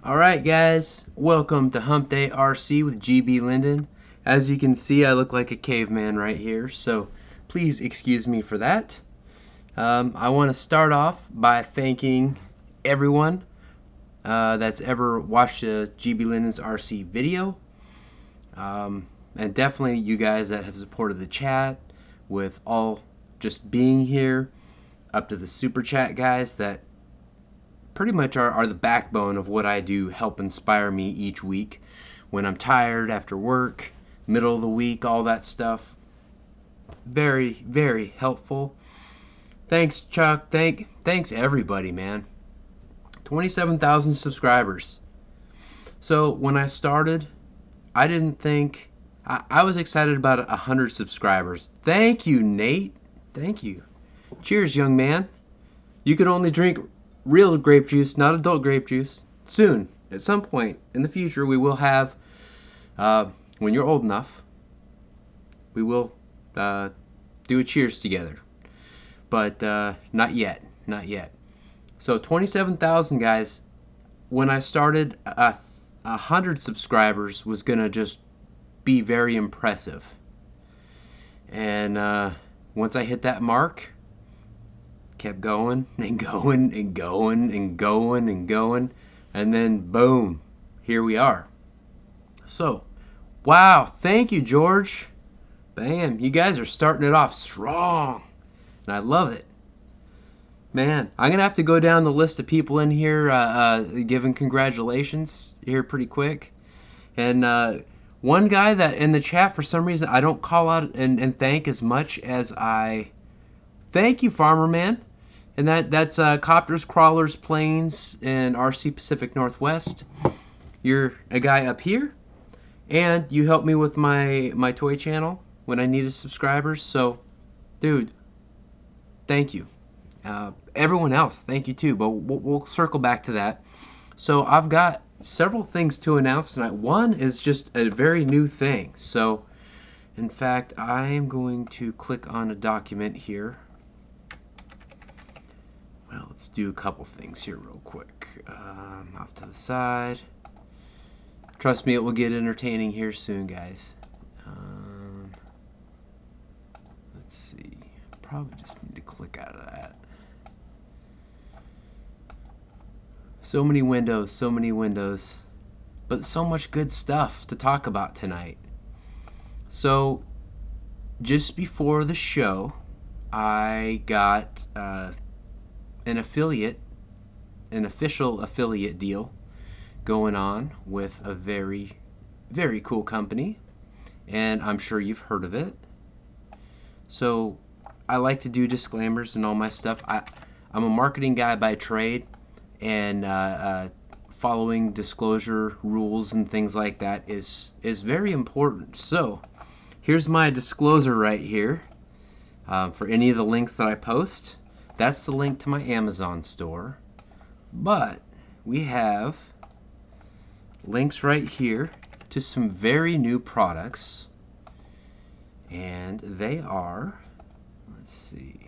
Alright guys, welcome to Hump Day RC with GBLynden. As you can see, I look like a caveman right here, so please excuse me for that. I want to start off by thanking everyone that's ever watched a GBLynden's RC video. And definitely you guys that have supported the chat with all just being here, up to the super chat guys that pretty much are the backbone of what I do, help inspire me each week when I'm tired after work, middle of the week, all that stuff. Very, very helpful. Thanks, Chuck. Thanks everybody, man. 27,000 subscribers. So when I started, I didn't think I was excited about 100 subscribers. Thank you, Nate. Thank you. Cheers, young man. You can only drink real grape juice, not adult grape juice. Soon, at some point in the future, we will have, when you're old enough, we will do a cheers together. But not yet, not yet. So 27,000 guys. When I started, 100 subscribers was gonna just be very impressive. And once I hit that mark, kept going and going and going and going and going, and then boom, here we are. So wow, thank you, George. Bam, you guys are starting it off strong and I love it, man. I'm gonna have to go down the list of people in here giving congratulations here pretty quick. And one guy that in the chat for some reason I don't call out and thank as much as I thank you, Farmer Man. And that's Copters, Crawlers, Planes, and RC Pacific Northwest. You're a guy up here, and you helped me with my toy channel when I needed subscribers. So, dude, thank you. Everyone else, thank you too. But we'll circle back to that. So I've got several things to announce tonight. One is just a very new thing. So, in fact, I am going to click on a document here. Well, let's do a couple things here real quick. Off to the side. Trust me, it will get entertaining here soon, guys. Let's see. Probably just need to click out of that. So many windows, but so much good stuff to talk about tonight. So, just before the show, I got an official affiliate deal going on with a very, very cool company, and I'm sure you've heard of it. So I like to do disclaimers and all my stuff. I'm a marketing guy by trade, and following disclosure rules and things like that is very important. So here's my disclosure right here. For any of the links that I post, that's the link to my Amazon store. But we have links right here to some very new products. And they are, let's see.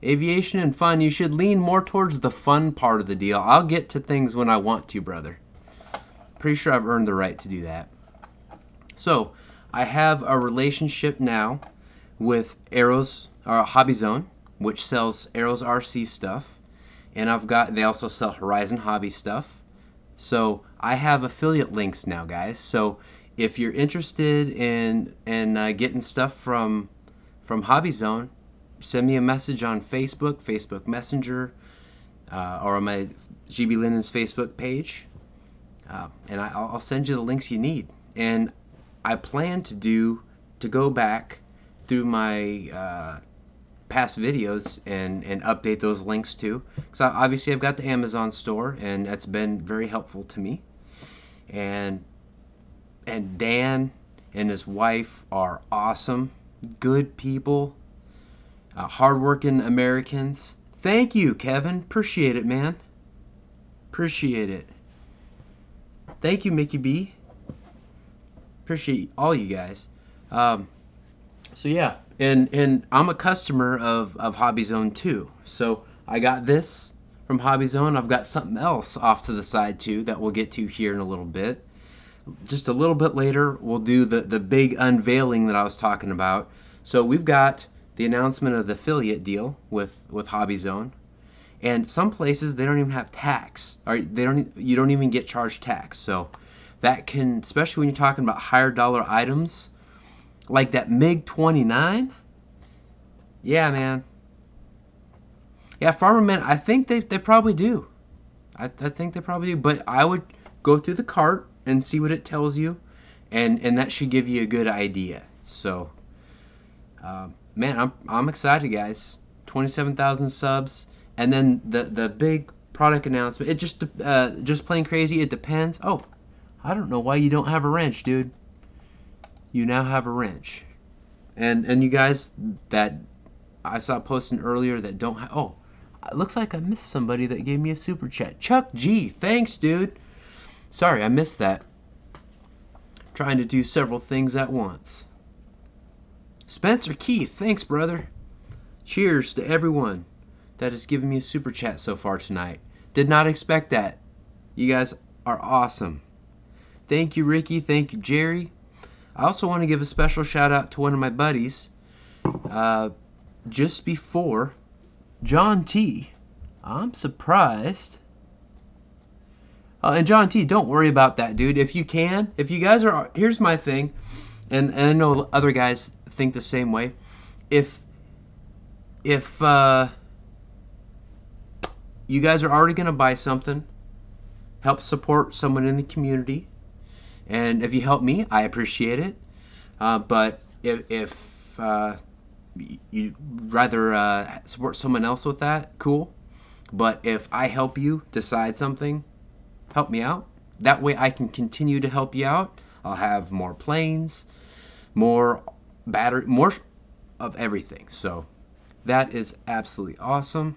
Aviation and fun. You should lean more towards the fun part of the deal. I'll get to things when I want to, brother. Pretty sure I've earned the right to do that. So I have a relationship now with Arrows Hobby Zone, which sells Arrows RC stuff, and they also sell Horizon Hobby stuff. So I have affiliate links now, guys. So if you're interested in getting stuff from Hobby Zone, send me a message on Facebook Messenger, or on my GBLynden's Facebook page, and I'll send you the links you need. And I plan to go back through my past videos and update those links too, because obviously I've got the Amazon store, and that's been very helpful to me. And Dan and his wife are awesome, good people, hardworking Americans. Thank you, Kevin. Appreciate it, man. Appreciate it. Thank you, Mickey B. Appreciate all you guys. So yeah, and I'm a customer of Hobby Zone too. So I got this from Hobby Zone. I've got something else off to the side too that we'll get to here in a little bit. Just a little bit later, we'll do the big unveiling that I was talking about. So we've got the announcement of the affiliate deal with Hobby Zone, and some places they don't even have tax, or you don't even get charged tax. So that can, especially when you're talking about higher dollar items like that MiG-29. Yeah, man. Yeah, Farmer Man, I think they probably do. I think they probably do, but I would go through the cart and see what it tells you, and that should give you a good idea. So man, I'm excited, guys. 27,000 subs, and then the big product announcement. It just plain crazy. It depends. Oh, I don't know why you don't have a wrench, dude. You now have a wrench. And you guys that I saw posting earlier that don't have, oh, it looks like I missed somebody that gave me a super chat. Chuck G, thanks, dude. Sorry, I missed that. Trying to do several things at once. Spencer Keith, thanks, brother. Cheers to everyone that has given me a super chat so far tonight. Did not expect that. You guys are awesome. Thank you, Ricky. Thank you, Jerry. I also want to give a special shout out to one of my buddies. Just before, John T. I'm surprised. And John T, don't worry about that, dude. If you guys are, here's my thing, and I know other guys think the same way. If you guys are already going to buy something, help support someone in the community. And if you help me, I appreciate it. But if you'd rather support someone else with that, cool. But if I help you decide something, help me out. That way I can continue to help you out. I'll have more planes, more battery, more of everything. So that is absolutely awesome.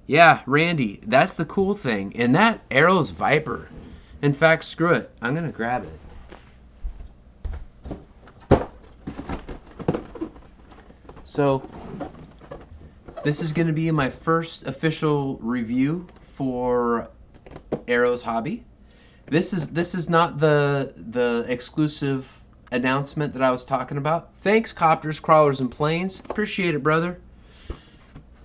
Yeah, Randy, that's the cool thing. And that Arrow's Viper. In fact, screw it. I'm going to grab it. So this is going to be my first official review for Arrow's Hobby. This is not the exclusive announcement that I was talking about. Thanks, Copters, Crawlers, and Planes. Appreciate it, brother.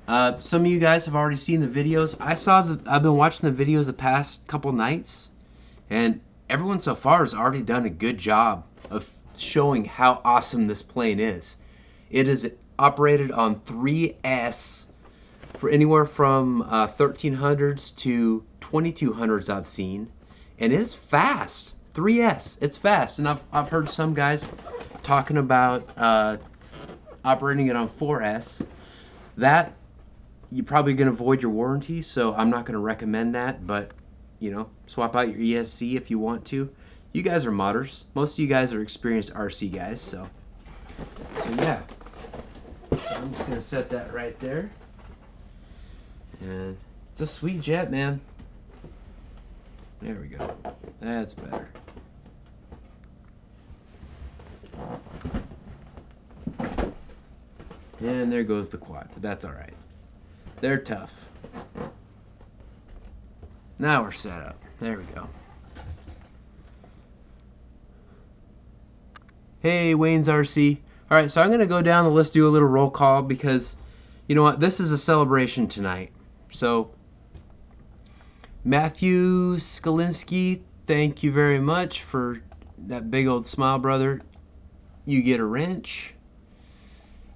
Some of you guys have already seen the videos. I've been watching the videos the past couple nights, and everyone so far has already done a good job of showing how awesome this plane is. It is operated on 3S for anywhere from 1300s to 2200s I've seen, and it's fast. 3S, it's fast. And I've heard some guys talking about operating it on 4S. That you're probably going to void your warranty, so I'm not going to recommend that, but you know, swap out your ESC if you want to. You guys are modders. Most of you guys are experienced RC guys, so yeah. So I'm just going to set that right there. And it's a sweet jet, man. There we go. That's better. And there goes the quad, but that's all right. They're tough. Now we're set up. There we go. Hey, Wayne's RC. All right, so I'm going to go down the list, do a little roll call, because you know what? This is a celebration tonight. So, Matthew Skalinsky, thank you very much for that big old smile, brother. You get a wrench.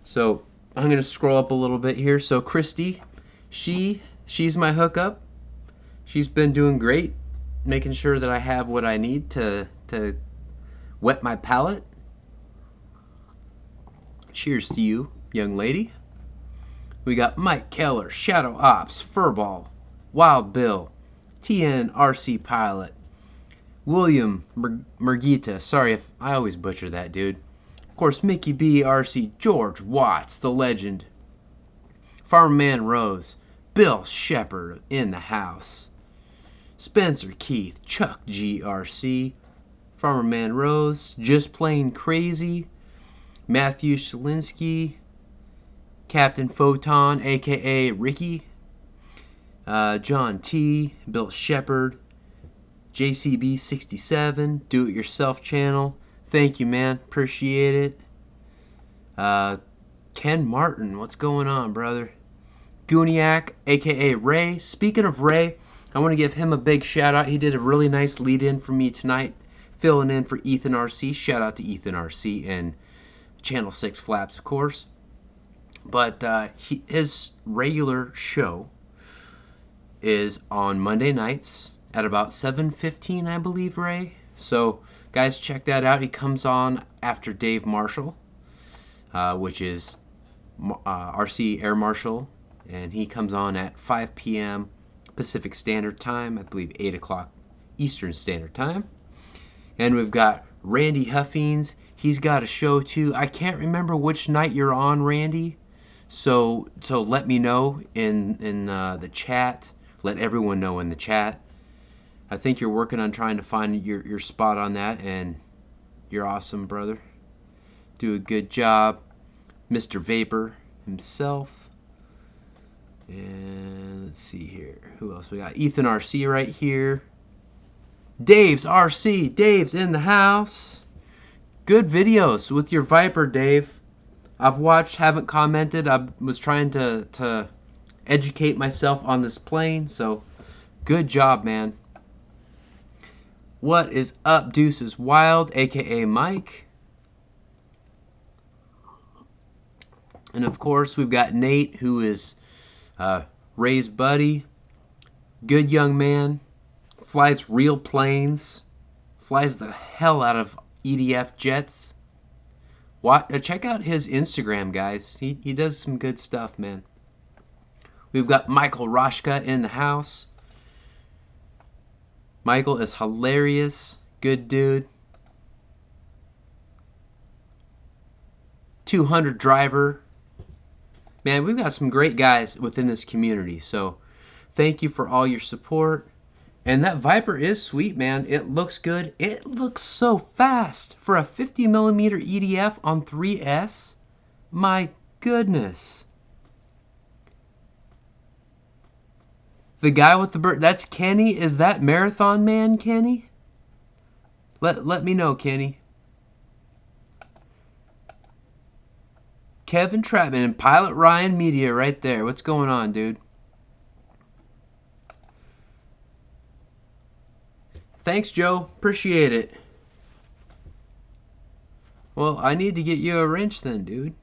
So I'm gonna scroll up a little bit here. So Christy, she's my hookup. She's been doing great, making sure that I have what I need to wet my palate. Cheers to you, young lady. We got Mike Keller, Shadow Ops, Furball, Wild Bill, TNRC Pilot, William Mergita. Sorry if I always butcher that, dude. Of course, Mickey B, RC, George Watts, the legend, Farmman Rose, Bill Shepard in the house, Spencer Keith, Chuck GRC, Farmerman Rose, Just Plain Crazy, Matthew Shalinsky, Captain Photon, aka Ricky, John T, Bill Shepard, JCB67, Do It Yourself channel. Thank you, man. Appreciate it. Ken Martin, what's going on, brother? Gooniac, aka Ray. Speaking of Ray, I want to give him a big shout out. He did a really nice lead in for me tonight, filling in for Ethan RC. Shout out to Ethan RC and Channel 6 Flaps, of course. But his regular show is on Monday nights at about 7:15, I believe, Ray. So, guys, check that out. He comes on after Dave Marshall, which is RC Air Marshal, and he comes on at 5 p.m. Pacific Standard Time, I believe 8 o'clock Eastern Standard Time. And we've got Randy Huffines. He's got a show too. I can't remember which night you're on, Randy. So let me know in the chat. Let everyone know in the chat. I think you're working on trying to find your spot on that, and you're awesome, brother. Do a good job. Mr. Vapor himself. And let's see here. Who else we got? Ethan RC right here. Dave's RC. Dave's in the house. Good videos with your Viper, Dave. I've watched, haven't commented. I was trying to educate myself on this plane, so good job, man. What is up, Deuces Wild, aka Mike? And of course, we've got Nate, who is Ray's buddy. Good young man. Flies real planes. Flies the hell out of EDF jets. Check out his Instagram, guys. He does some good stuff, man. We've got Michael Roshka in the house. Michael is hilarious. Good dude. 200 driver. Man, we've got some great guys within this community. So thank you for all your support. And that Viper is sweet, man. It looks good. It looks so fast for a 50mm EDF on 3S. My goodness. The guy with the bird, that's Kenny. Is that Marathon Man, Kenny? Let me know, Kenny. Kevin Trapman and Pilot Ryan Media right there. What's going on, dude? Thanks, Joe. Appreciate it. Well, I need to get you a wrench then, dude.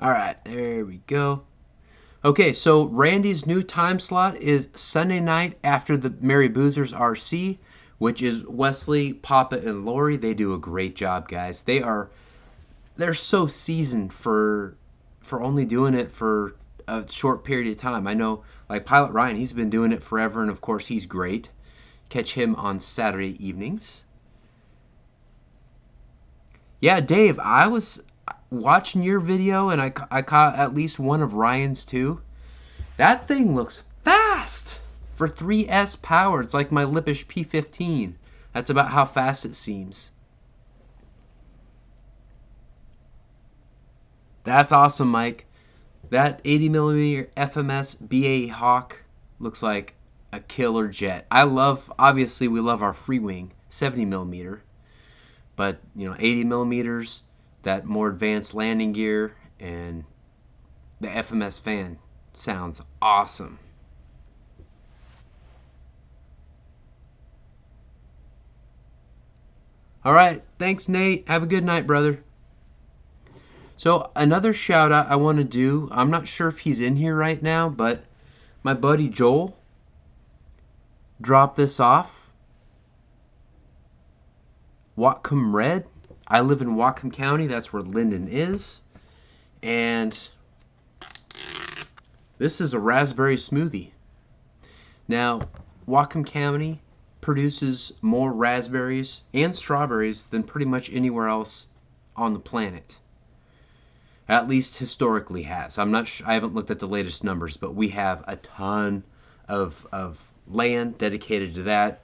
Alright, there we go. Okay, so Randy's new time slot is Sunday night after the Mary Boozers RC, which is Wesley, Papa, and Lori. They do a great job, guys. They're so seasoned for only doing it for a short period of time. I know, like Pilot Ryan, he's been doing it forever, and of course he's great. Catch him on Saturday evenings. Yeah, Dave, I was watching your video, and I caught at least one of Ryan's too. That thing looks fast for 3S power. It's like my Lippish P-15. That's about how fast it seems. That's awesome, Mike. That 80mm FMS BA Hawk looks like a killer jet. Obviously we love our free wing 70mm, but 80mm, that more advanced landing gear, and the FMS fan sounds awesome. All right, thanks, Nate. Have a good night, brother. So another shout out I want to do, I'm not sure if he's in here right now, but my buddy Joel dropped this off. Whatcom Red. I live in Whatcom County. That's where Lynden is. And this is a raspberry smoothie. Now, Whatcom County produces more raspberries and strawberries than pretty much anywhere else on the planet. At least historically has. I'm not sure, I haven't looked at the latest numbers, but we have a ton of land dedicated to that.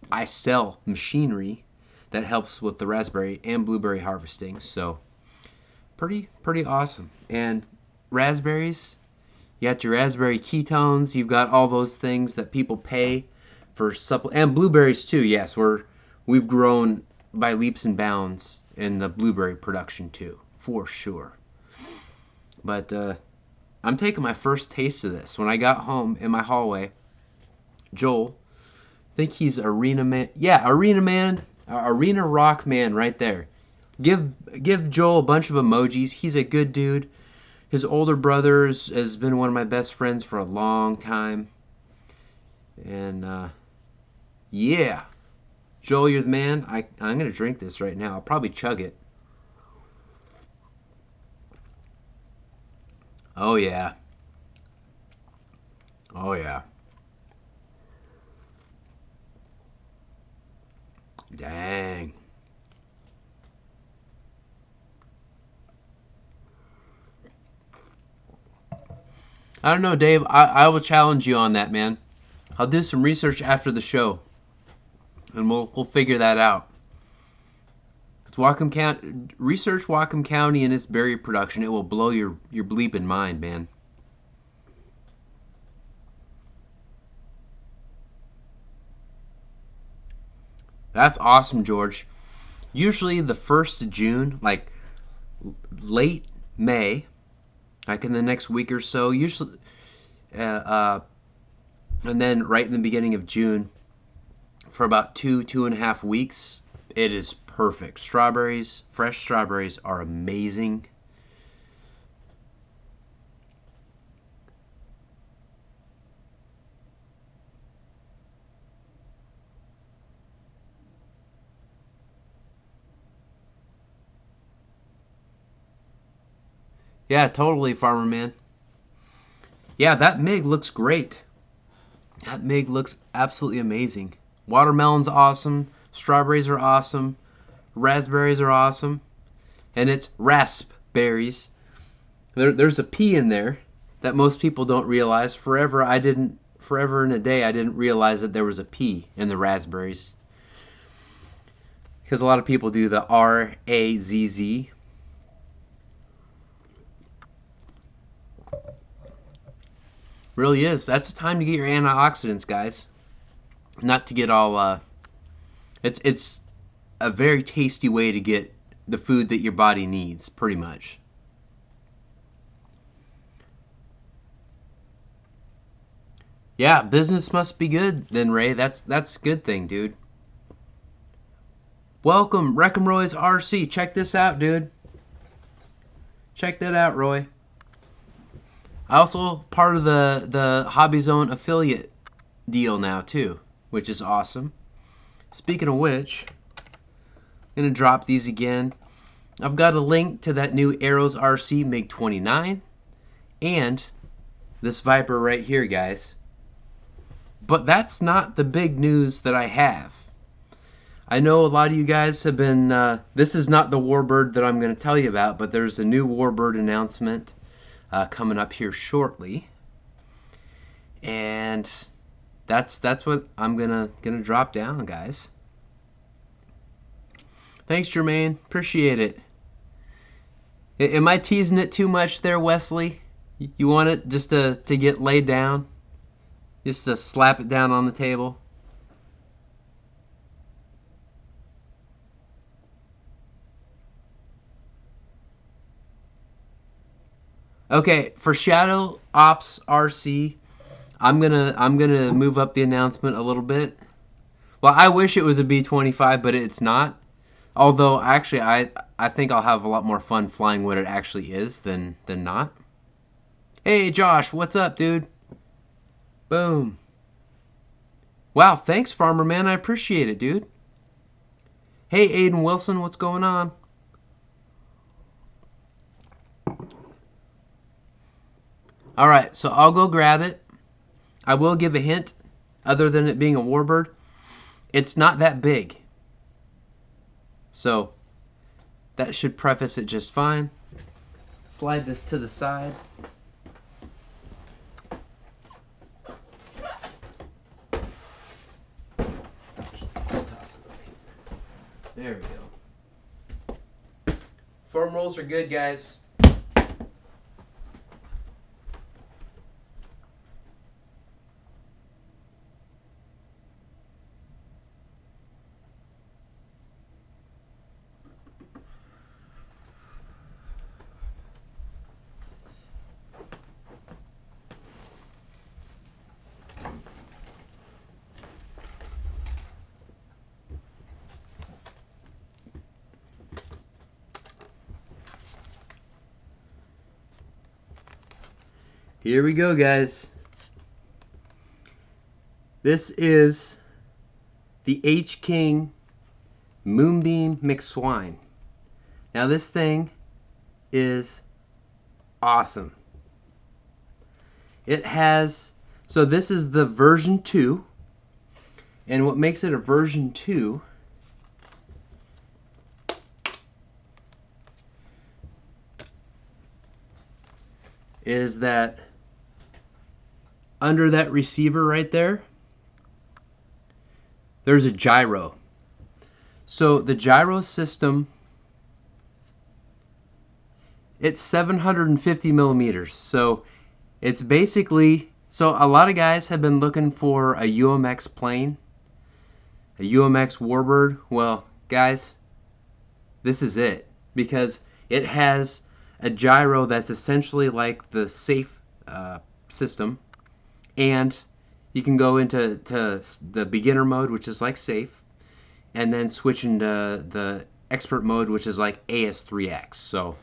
I sell machinery that helps with the raspberry and blueberry harvesting, so pretty awesome. And raspberries, you got your raspberry ketones, you've got all those things that people pay for and blueberries too. Yes, we've grown by leaps and bounds in the blueberry production too, for sure. But I'm taking my first taste of this. When I got home in my hallway, Joel, I think he's Arena Man. Yeah, Arena Man, Arena Rock Man right there. Give Joel a bunch of emojis. He's a good dude. His older brother has been one of my best friends for a long time. And yeah, Joel, you're the man. I'm going to drink this right now. I'll probably chug it. Oh, yeah. Oh, yeah. Dang. I don't know, Dave. I will challenge you on that, man. I'll do some research after the show, and we'll figure that out. It's Whatcom County. Research Whatcom County and its berry production. It will blow your bleeping mind, man. That's awesome, George. Usually the 1st of June, like late May, like in the next week or so, usually, and then right in the beginning of June, for about 2.5 weeks, it is perfect. Strawberries, fresh strawberries are amazing. Yeah, totally, Farmer Man. Yeah, that MIG looks great. That MIG looks absolutely amazing. Watermelon's awesome. Strawberries are awesome. Raspberries are awesome. And it's raspberries. There's a P in there that most people don't realize. Forever and a day I didn't realize that there was a P in the raspberries. Because a lot of people do the R-A-Z-Z. Really is. That's the time to get your antioxidants, guys. Not to get all it's a very tasty way to get the food that your body needs, pretty much. Yeah, business must be good then, Ray. That's a good thing, dude. Welcome, Wreckham Roy's RC. Check this out, dude. Check that out, Roy. I also part of the Hobby Zone affiliate deal now too, which is awesome. Speaking of which, I'm gonna drop these again. I've got a link to that new Arrows RC MiG-29 and this Viper right here, guys. But that's not the big news that I have. I know a lot of you guys have been, this is not the Warbird that I'm going to tell you about, but there's a new Warbird announcement coming up here shortly. And that's what I'm gonna drop down, guys. Thanks, Jermaine. Appreciate it. Am I teasing it too much there, Wesley? You want it just to get laid down? Just to slap it down on the table? Okay, for Shadow Ops RC, I'm gonna move up the announcement a little bit. Well, I wish it was a B-25, but it's not. Although, actually, I think I'll have a lot more fun flying what it actually is than not. Hey, Josh, what's up, dude? Boom. Wow, thanks, Farmer Man. I appreciate it, dude. Hey, Aiden Wilson, what's going on? All right, so I'll go grab it. I will give a hint, other than it being a Warbird. It's not that big. So that should preface it just fine. Slide this to the side. There we go. Foam rolls are good, guys. Here we go, guys. This is the H-King Moonbeam McSwine. Now this thing is awesome. It has, so this is the version 2, and what makes it a version 2 is that under that receiver right there, there's a gyro. So the gyro system, it's 750 millimeters. So it's basically, so a lot of guys have been looking for a UMX plane, a UMX Warbird. Well, guys, this is it, because it has a gyro that's essentially like the safe system, and you can go into the beginner mode, which is like safe, and then switch into the expert mode, which is like AS3X. So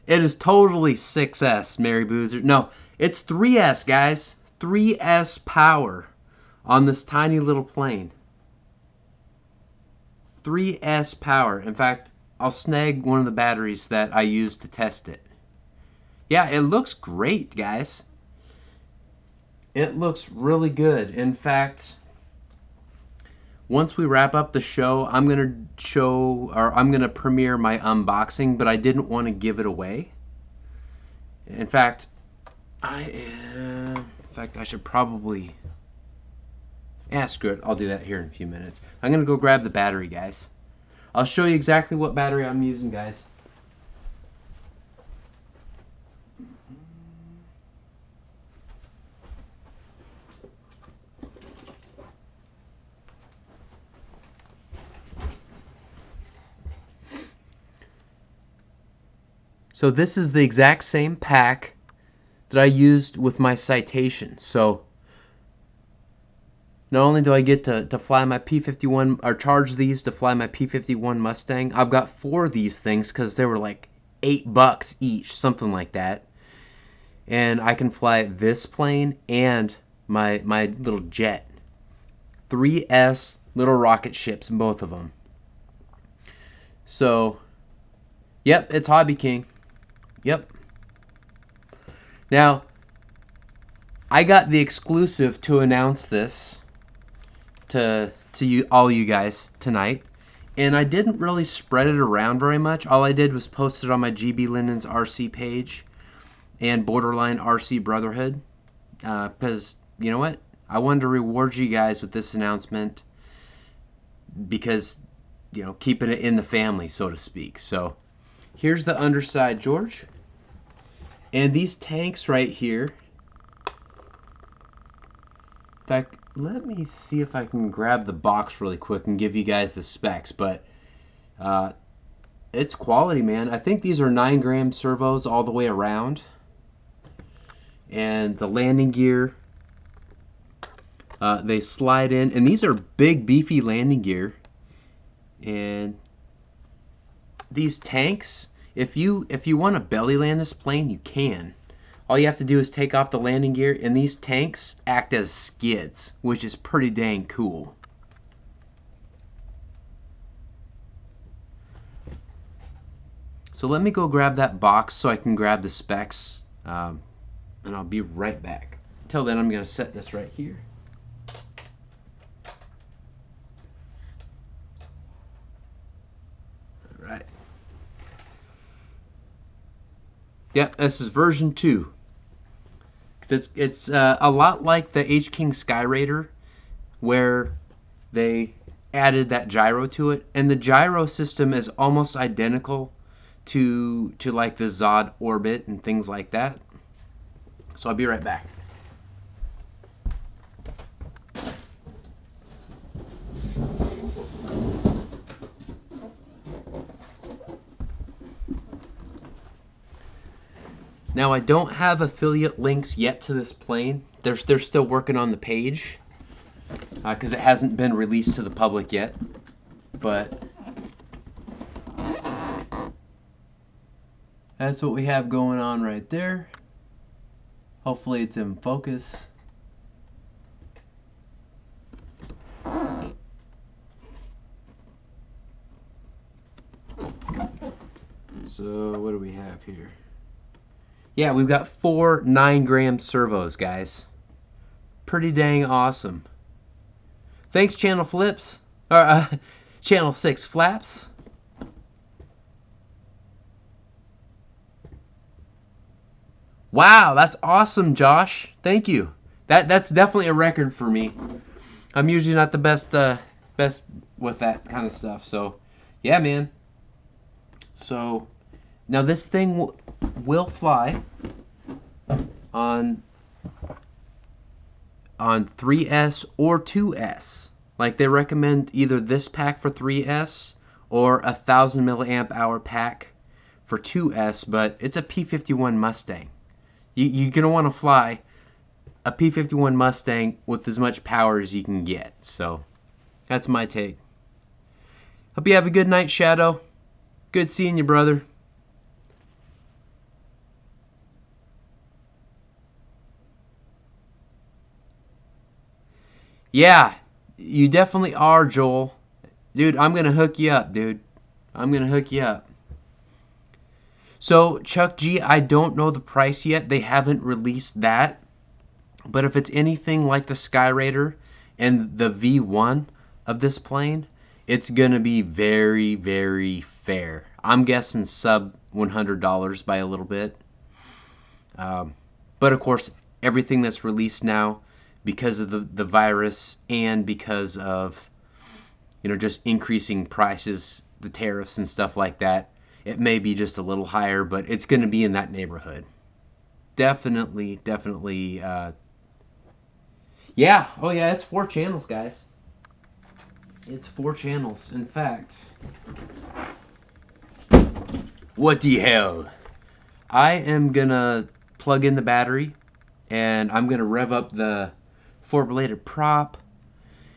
it is totally 6S, Mary Boozer. No, it's 3S, guys. 3S power on this tiny little plane. 3S power. In fact, I'll snag one of the batteries that I used to test it. Yeah, it looks great, guys. It looks really good. In fact, once we wrap up the show, I'm going to premiere my unboxing, but I didn't want to give it away. In fact, I should probably, screw it. I'll do that here in a few minutes. I'm going to go grab the battery, guys. I'll show you exactly what battery I'm using, guys. So this is the exact same pack that I used with my Citation. So not only do I get to fly my P-51, or charge these to fly my P-51 Mustang, I've got 4 of these things because they were like $8 each, something like that. And I can fly this plane and my little jet. 3S little rocket ships, both of them. So, yep, it's HobbyKing. Yep. Now, I got the exclusive to announce this to you, all you guys, tonight, and I didn't really spread it around very much. All I did was post it on my GBLynden's RC page and Borderline RC Brotherhood, because you know what? I wanted to reward you guys with this announcement because, you know, keeping it in the family, so to speak. So here's the underside, George. And these tanks right here, in fact, let me see if I can grab the box really quick and give you guys the specs, but it's quality, man. I think these are 9-gram servos all the way around. And the landing gear, they slide in, and these are big, beefy landing gear. And these tanks, if you want to belly land this plane, you can. All you have to do is take off the landing gear, and these tanks act as skids, which is pretty dang cool. So let me go grab that box so I can grab the specs, and I'll be right back. Until then, I'm going to set this right here. All right. Yep, this is version 2. It's a lot like the H-King Skyraider, where they added that gyro to it, and the gyro system is almost identical to like the Zod orbit and things like that. So I'll be right back. Now I don't have affiliate links yet to this plane. They're still working on the page because it hasn't been released to the public yet. But that's what we have going on right there. Hopefully it's in focus. So what do we have here? Yeah, we've got 4 9-gram servos, guys. Pretty dang awesome. Thanks, Channel Flips. Or Channel 6 Flaps. Wow, that's awesome, Josh. Thank you. That's definitely a record for me. I'm usually not the best with that kind of stuff. So, yeah, man. So, now this thing will fly on 3S or 2S. Like, they recommend either this pack for 3S or a 1000 milliamp hour pack for 2S, but it's a P-51 Mustang. You're going to want to fly a P-51 Mustang with as much power as you can get. So, that's my take. Hope you have a good night, Shadow. Good seeing you, brother. Yeah, you definitely are, Joel. Dude, I'm going to hook you up, dude. I'm going to hook you up. So, Chuck G, I don't know the price yet. They haven't released that. But if it's anything like the Skyraider and the V1 of this plane, it's going to be very, very fair. I'm guessing sub $100 by a little bit. But, of course, everything that's released now, because of the virus and because of, just increasing prices, the tariffs and stuff like that, it may be just a little higher, but it's going to be in that neighborhood. Definitely. Yeah. Oh, yeah, it's 4 channels, guys. It's 4 channels. In fact, what the hell? I am going to plug in the battery, and I'm going to rev up the 4-bladed prop.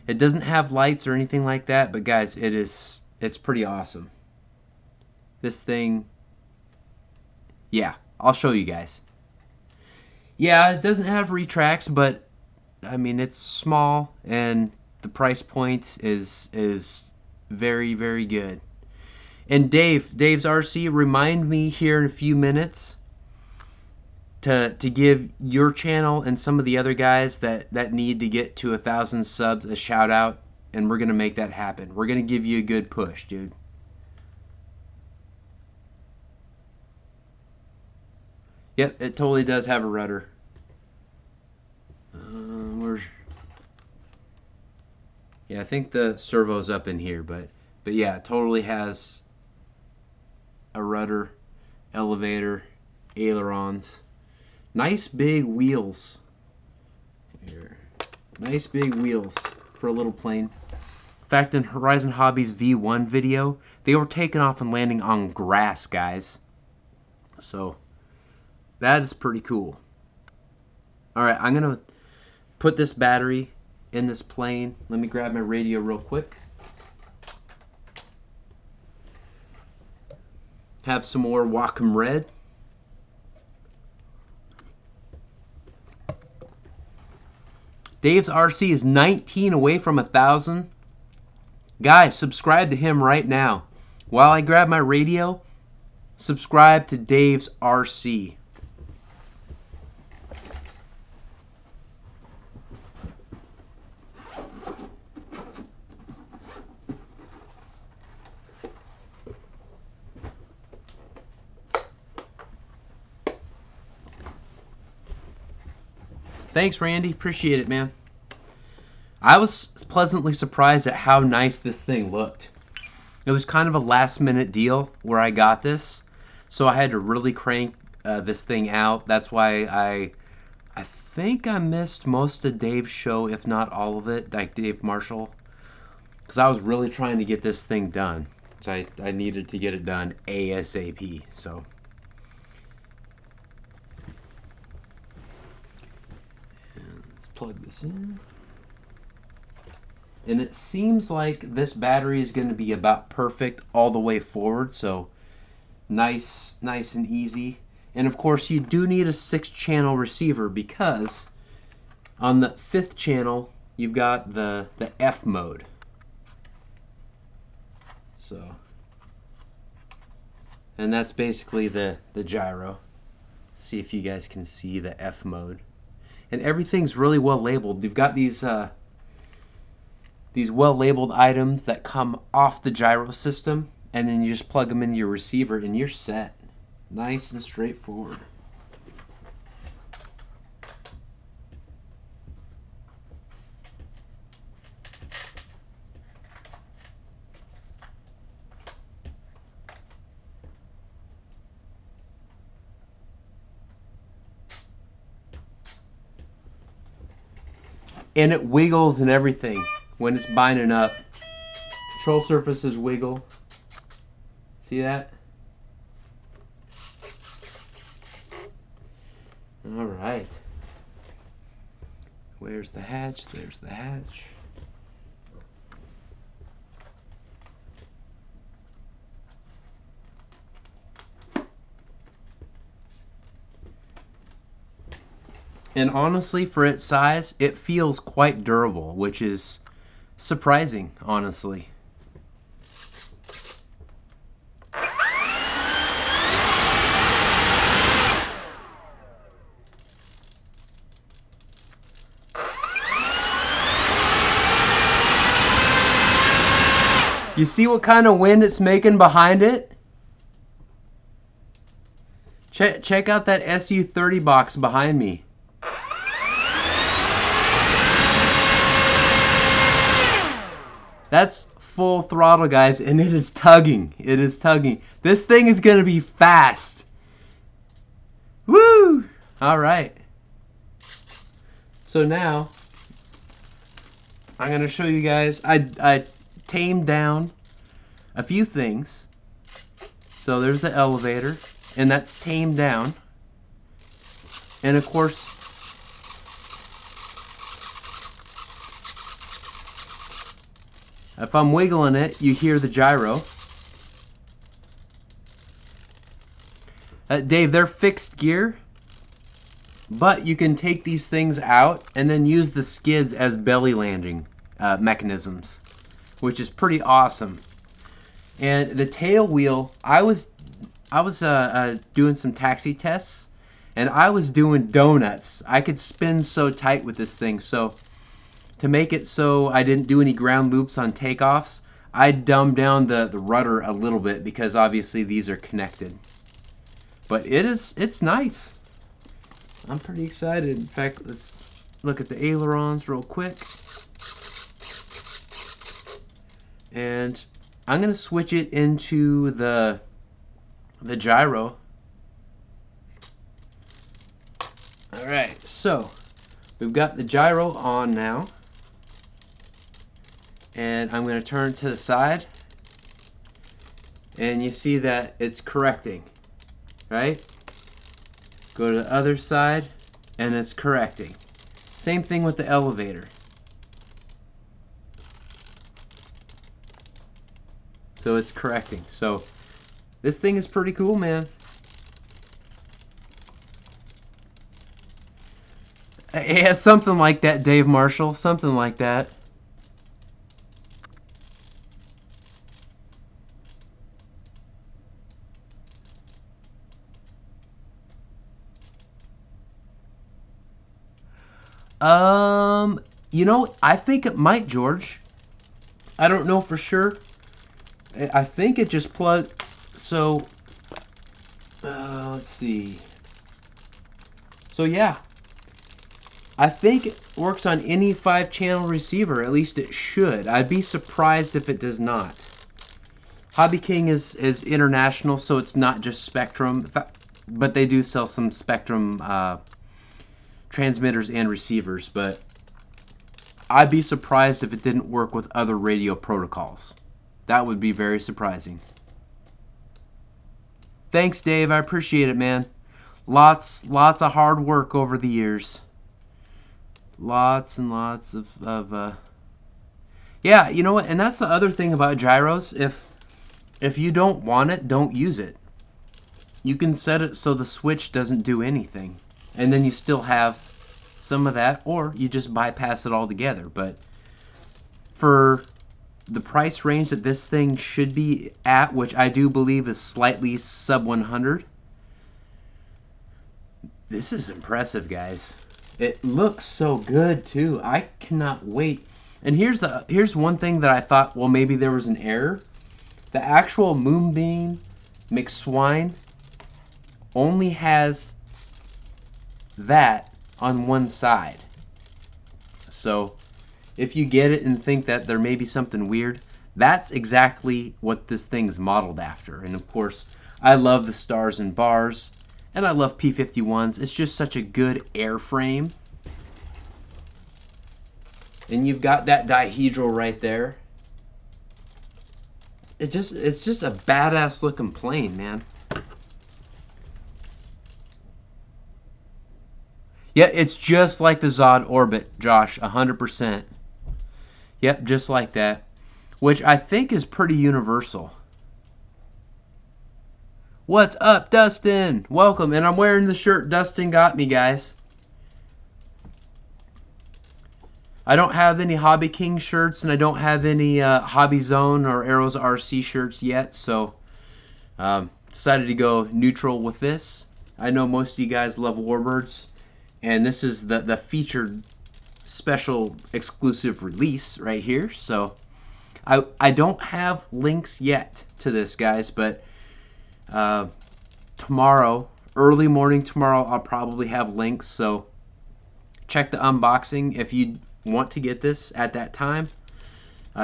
It doesn't have lights or anything like that, but guys, it's pretty awesome. This thing, yeah, I'll show you guys. Yeah, it doesn't have retracts, but I mean, it's small and the price point is very, very good. And Dave's RC, remind me here in a few minutes to give your channel and some of the other guys that need to get to 1,000 subs a shout out, and we're gonna make that happen. We're gonna give you a good push, dude. Yep, it totally does have a rudder. Yeah, I think the servo's up in here, but yeah, it totally has a rudder, elevator, ailerons. Nice big wheels. Here. Nice big wheels for a little plane. In fact, in Horizon Hobby's V1 video, they were taking off and landing on grass, guys. So, that is pretty cool. Alright, I'm going to put this battery in this plane. Let me grab my radio real quick. Have some more Wacom Red. Dave's RC is 19 away from 1,000. Guys, subscribe to him right now. While I grab my radio, subscribe to Dave's RC. Thanks, Randy. Appreciate it, man. I was pleasantly surprised at how nice this thing looked. It was kind of a last-minute deal where I got this, so I had to really crank this thing out. That's why I think I missed most of Dave's show, if not all of it, like Dave Marshall, because I was really trying to get this thing done. So I needed to get it done ASAP. So. Plug this in, and it seems like this battery is going to be about perfect all the way forward, so nice and easy. And of course you do need a 6-channel receiver, because on the 5th channel you've got the F mode. So, and that's basically the gyro. See if you guys can see the F mode. And everything's really well labeled. You've got these well labeled items that come off the gyro system, and then you just plug them into your receiver and you're set. Nice and straightforward. And it wiggles and everything when it's binding up. Control surfaces wiggle. See that? All right. Where's the hatch? There's the hatch. And honestly, for its size, it feels quite durable, which is surprising, honestly. You see what kind of wind it's making behind it? Check out that SU-30 box behind me. That's full throttle, guys, and it is tugging. It is tugging. This thing is going to be fast. Woo! All right. So now, I'm going to show you guys. I tamed down a few things. So there's the elevator, and that's tamed down. And of course, if I'm wiggling it, you hear the gyro. Dave, they're fixed gear, but you can take these things out and then use the skids as belly landing mechanisms, which is pretty awesome. And the tail wheel, I was doing some taxi tests, and I was doing donuts. I could spin so tight with this thing, so to make it so I didn't do any ground loops on takeoffs, I dumbed down the rudder a little bit, because obviously these are connected. But it's nice. I'm pretty excited. In fact, let's look at the ailerons real quick. And I'm gonna switch it into the gyro. All right, so we've got the gyro on now. And I'm going to turn to the side, and you see that it's correcting, right? Go to the other side, and it's correcting. Same thing with the elevator. So it's correcting. So This thing is pretty cool, man. Yeah, something like that, Dave Marshall. Something like that. You know, I think it might, George. I don't know for sure. I think it just plugged. So, let's see. So yeah, I think it works on any 5-channel receiver. At least it should. I'd be surprised if it does not. HobbyKing is international, so it's not just Spectrum, but they do sell some Spectrum transmitters and receivers. But I'd be surprised if it didn't work with other radio protocols. That would be very surprising. Thanks, Dave. I appreciate it, man. Lots of hard work over the years. Lots and lots of yeah, you know what? And that's the other thing about gyros. If you don't want it, don't use it. You can set it so the switch doesn't do anything, and then you still have some of that, or you just bypass it altogether. But for the price range that this thing should be at, which I do believe is slightly sub 100, this is impressive, guys. It looks so good too. I cannot wait. And here's one thing that I thought, well, maybe there was an error. The actual Moonbeam McSwine only has that on one side. So if you get it and think that there may be something weird, that's exactly what this thing's modeled after. And of course, I love the stars and bars, and I love P-51s. It's just such a good airframe. And you've got that dihedral right there. It's just a badass looking plane, man. Yeah, it's just like the Zod Orbit, Josh, 100%. Yep, just like that, which I think is pretty universal. What's up, Dustin? Welcome, and I'm wearing the shirt Dustin got me, guys. I don't have any HobbyKing shirts, and I don't have any Hobby Zone or Arrows RC shirts yet, so decided to go neutral with this. I know most of you guys love Warbirds, and this is the featured special exclusive release right here. So I don't have links yet to this, guys, but tomorrow, early morning tomorrow, I'll probably have links. So check the unboxing if you want to get this at that time.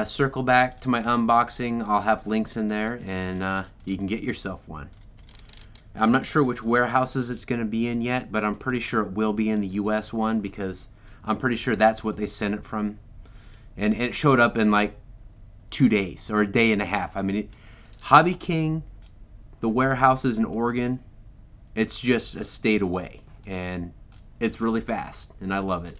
Circle back to my unboxing. I'll have links in there, and you can get yourself one. I'm not sure which warehouses it's going to be in yet, but I'm pretty sure it will be in the US one, because I'm pretty sure that's what they sent it from. And it showed up in like 2 days or a day and a half. I mean, HobbyKing, the warehouses in Oregon, it's just a state away, and it's really fast, and I love it.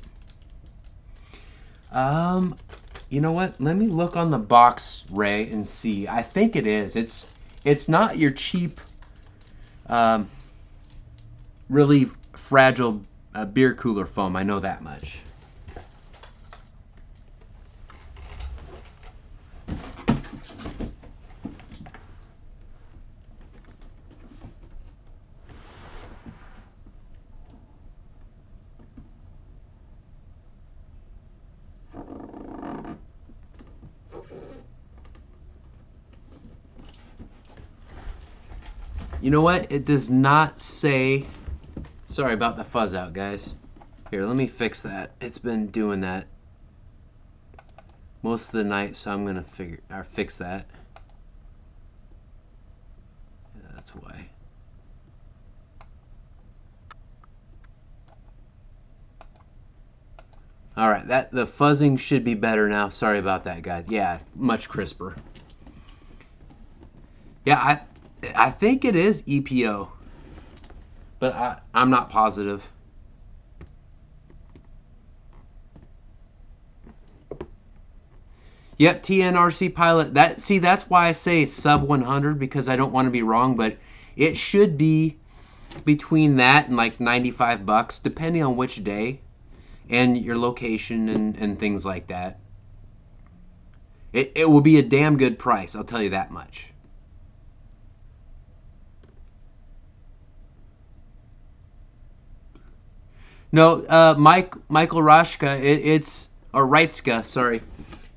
You know what? Let me look on the box, Ray, and see. I think it is. It's not your cheap, really fragile beer cooler foam. I know that much. You know what? It does not say. Sorry about the fuzz out, guys. Here, let me fix that. It's been doing that most of the night, so I'm gonna fix that. Yeah, that's why. All right, the fuzzing should be better now. Sorry about that, guys. Yeah, much crisper. Yeah, I think it is EPO, but I'm not positive. Yep, TNRC pilot. That's why I say sub 100, because I don't want to be wrong, but it should be between that and like 95 bucks, depending on which day and your location and things like that. It will be a damn good price, I'll tell you that much. No, Michael Rashka, it's or Reitzka, sorry.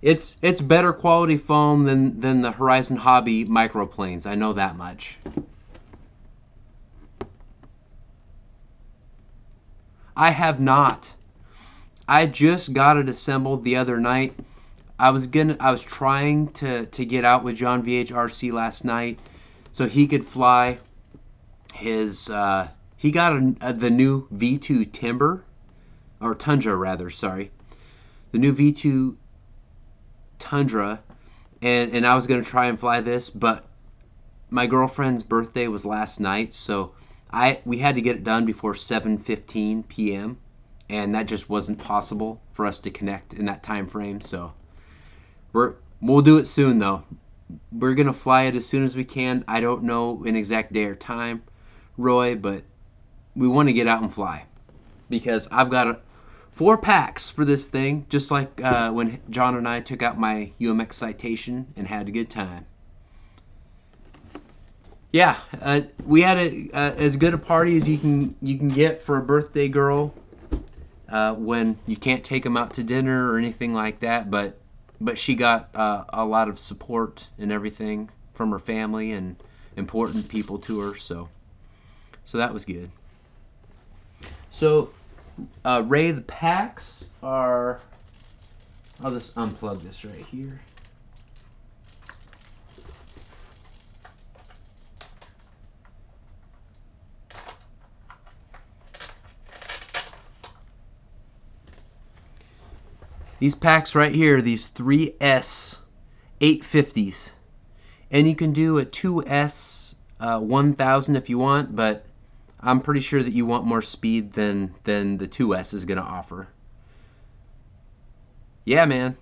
It's better quality foam than the Horizon Hobby microplanes. I know that much. I have not. I just got it assembled the other night. I was trying to get out with John VHRC last night so he could fly his he got the new V2 Timber, or Tundra rather, sorry. The new V2 Tundra, and I was going to try and fly this, but my girlfriend's birthday was last night, so we had to get it done before 7:15 p.m. and that just wasn't possible for us to connect in that time frame. So we'll do it soon though. We're gonna fly it as soon as we can. I don't know an exact day or time, Roy, but we want to get out and fly because I've got 4 packs for this thing, just like when John and I took out my UMX Citation and had a good time. Yeah, we had as good a party as you can get for a birthday girl when you can't take them out to dinner or anything like that. But she got a lot of support and everything from her family and important people to her. So that was good. So Ray, the packs are. I'll just unplug this right here. These packs right here, these 3S 850s. And you can do a 2S 1000 if you want, but I'm pretty sure that you want more speed than the 2S is going to offer. Yeah, man.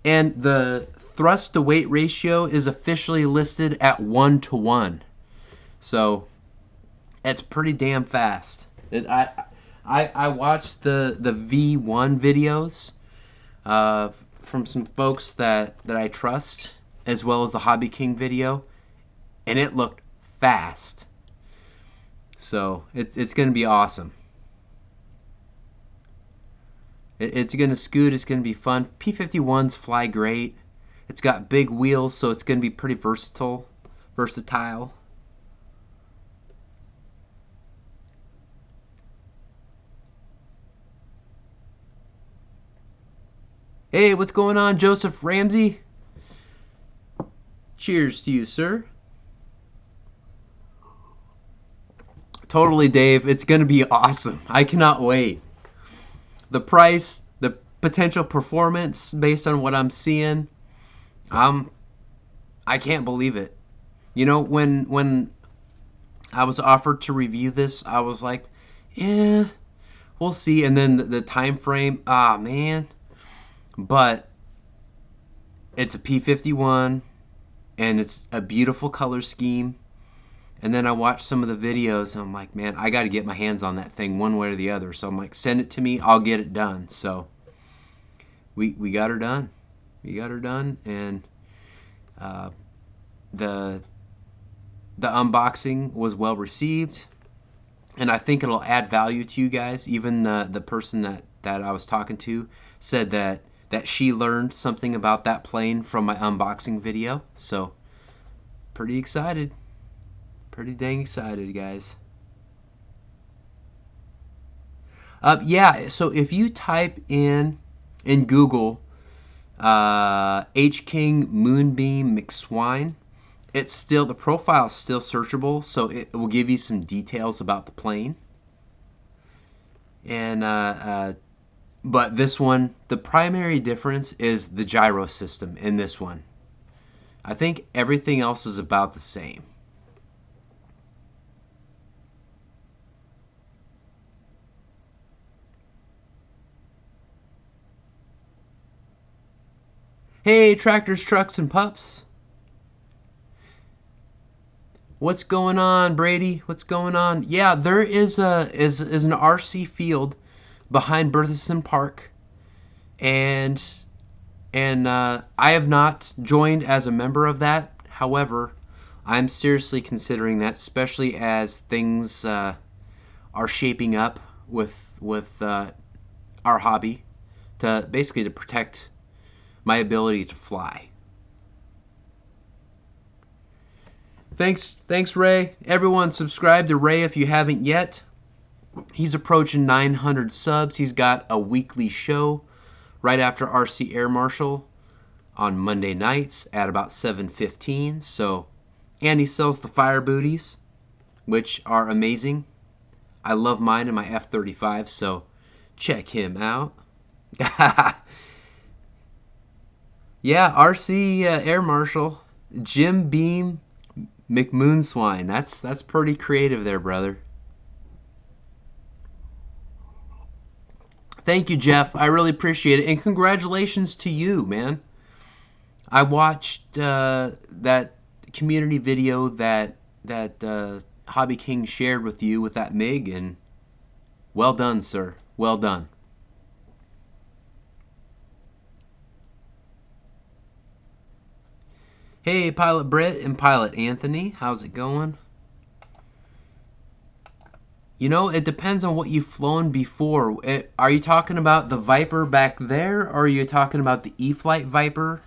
And the thrust to weight ratio is officially listed at 1:1. So it's pretty damn fast. I watched the V1 videos from some folks that I trust, as well as the HobbyKing video, and it looked fast. So it's going to be awesome. It's going to scoot. It's going to be fun. P-51s fly great. It's got big wheels, so it's going to be pretty versatile. Hey, what's going on, Joseph Ramsey? Cheers to you, sir. Totally, Dave. It's going to be awesome. I cannot wait. The price, the potential performance based on what I'm seeing, I can't believe it. You know, when I was offered to review this, I was like, yeah, we'll see. And then the time frame, man. But it's a P-51, and it's a beautiful color scheme. And then I watched some of the videos, and I'm like, man, I got to get my hands on that thing one way or the other. So I'm like, send it to me, I'll get it done. So we got her done. We got her done, and the unboxing was well received, and I think it'll add value to you guys. Even the person that I was talking to said that she learned something about that plane from my unboxing video. So pretty excited. Pretty dang excited, guys. Yeah, so if you type in Google H-King Moonbeam McSwine, it's still, the profile is still searchable, so it will give you some details about the plane. And but this one, the primary difference is the gyro system in this one. I think everything else is about the same. Hey, tractors, trucks, and pups. What's going on, Brady? What's going on? Yeah, there is an RC field behind Berthelsen Park, and I have not joined as a member of that. However, I'm seriously considering that, especially as things are shaping up with our hobby to basically to protect my ability to fly. Thanks, Ray. Everyone, subscribe to Ray if you haven't yet. He's approaching 900 subs. He's got a weekly show right after RC Air Marshal on Monday nights at about 7:15. So, and he sells the fire booties, which are amazing. I love mine in my F-35, so check him out. Yeah, RC Air Marshal, Jim Beam McMoonswine. That's pretty creative there, brother. Thank you, Jeff. I really appreciate it, and congratulations to you, man. I watched that community video that HobbyKing shared with you with that MiG, and well done, sir. Well done. Hey, Pilot Brett and Pilot Anthony. How's it going? You know, it depends on what you've flown before. Are you talking about the Viper back there, or are you talking about the E-Flight Viper,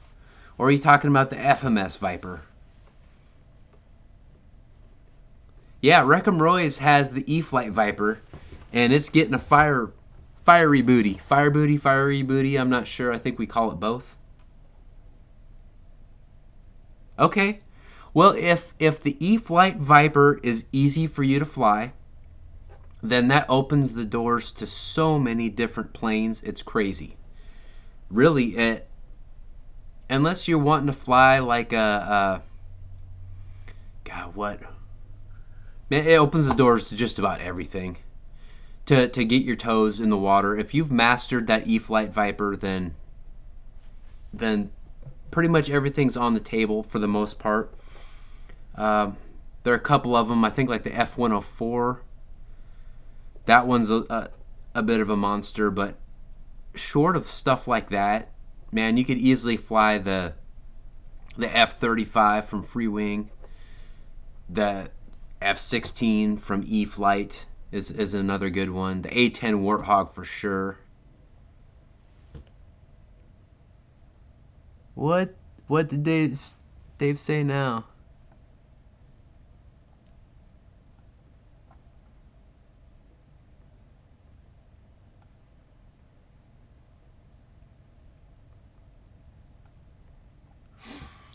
or are you talking about the FMS Viper? Yeah, Wreckham Royce has the E-Flight Viper, and it's getting a fiery booty. Fiery booty, I'm not sure. I think we call it both. Okay. Well, if the E-Flight Viper is easy for you to fly, then that opens the doors to so many different planes. It's crazy. Really, unless you're wanting to fly like God, what? Man, it opens the doors to just about everything. To get your toes in the water. If you've mastered that E-Flight Viper, then pretty much everything's on the table for the most part. There are a couple of them. I think like the F-104. That one's a bit of a monster, but short of stuff like that, man, you could easily fly the F-35 from Free Wing. The F-16 from E-Flight is another good one. The A-10 Warthog for sure. What did Dave say now?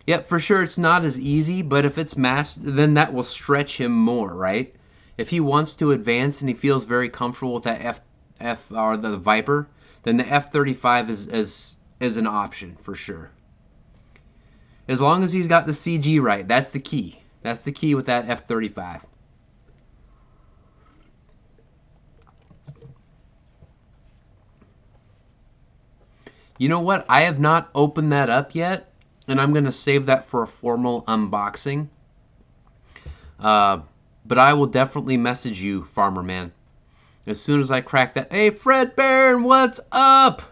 Yep, for sure it's not as easy, but if it's masked, then that will stretch him more, right? If he wants to advance and he feels very comfortable with that F or the Viper, then the F-35 is an option for sure. As long as he's got the CG right, that's the key. That's the key with that F-35. You know what? I have not opened that up yet, and I'm going to save that for a formal unboxing. But I will definitely message you, Farmer Man, as soon as I crack that. Hey, Fred Barron, what's up?